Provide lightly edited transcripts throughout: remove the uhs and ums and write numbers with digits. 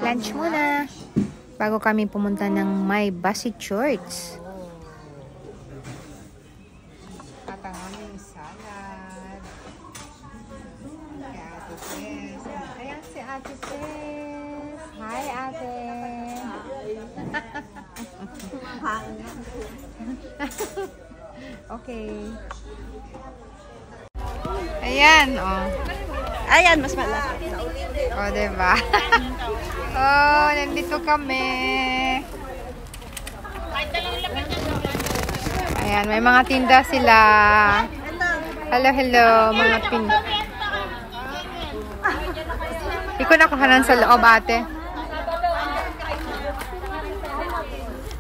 Lunch muna. Bago kami pumunta ng My Basic Shorts. At ang aming salad. Kay Ate Tess. Ayan si Ate Tess. Hi, Ate. Okay. Ayan, oh. Ayan, mas malaki. Oh, diba? Oh, nandito kami. Ayan, may mga tinda sila. Hello, hello, mga pin. Ikaw na kuhanan sa loob, ate.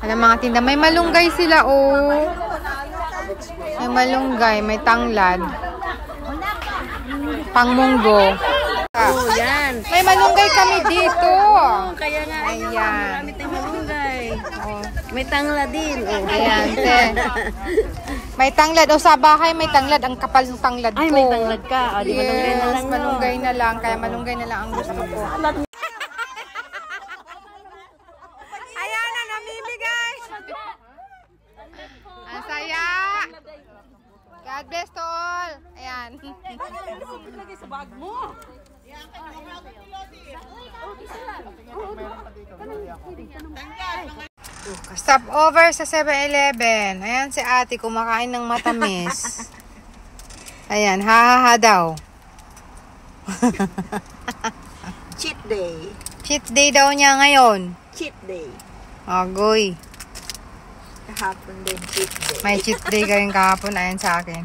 Alam, mga tinda. May malunggay sila, oh. May malunggay, may tanglad. Pangmunggo. Oh, yan. May malunggay kami dito. Kaya nga, ayan. marami tayong malunggay. Oh. May tangla din. Oh. Ayan, te. May tanglad. O, sa bahay may tanglad. Ang kapal ng tanglad ko. Ay, may tanglad ka. O, di malunggay na lang. Malunggay na lang. Kaya malunggay na lang ang gusto ko. Ayan na, namimigay. Ang saya. God bless to all. Ayan. Lagay sa bag mo. Stop over sa 7-Eleven. Ayan si ate kumakain ng matamis. Ayan, ha daw. Cheat day. Cheat day daw niya ngayon. Cheat day. Agoy. Kahapon din cheat day. May cheat day kayong kahapon. Ayan sa akin.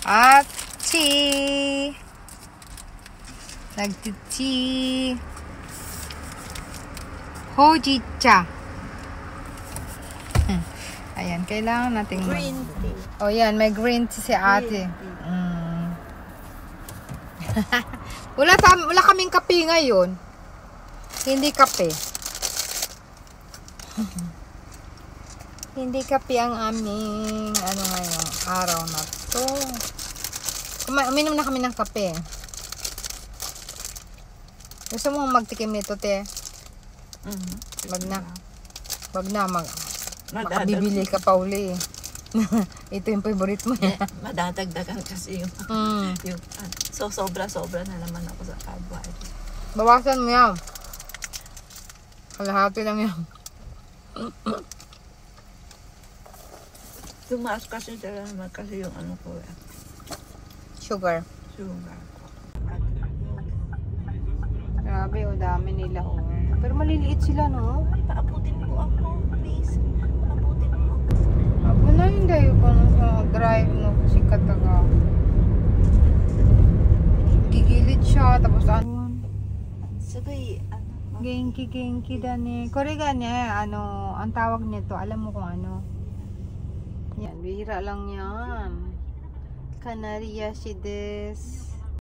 At nagtichi. Hojicha. Ayan, kailangan nating Green tea. oh, yan, may green tea si ate. Wala kaming kape ngayon. Hindi kape. Hindi kape ang aming ano ngayong araw na to. Uminom na kami ng kape. Gusto mo magtikim nito, te? Wag na. Makabibili ka pa uli. Ito yung favorite mo. Madadagdagan kasi yung, sobra na naman ako sa carbohydrate. Bawasan mo yan. Kalahati lang yan. Tumaas kasi naman kasi yung ano ko eh. Sugar. Sugar ko. Grabe, o dami nila, oh. Pero maliliit sila, no? Ay, paabutin po ako, please. Paabutin mo ako. Abo na hindi ko sa drive no si Kataga. Gigilid siya, tapos ano? Sabay, Genki dani. Korega niya, ano, ang tawag nito, alam mo kung ano? Yan, bihira lang yan. Canariaceae des.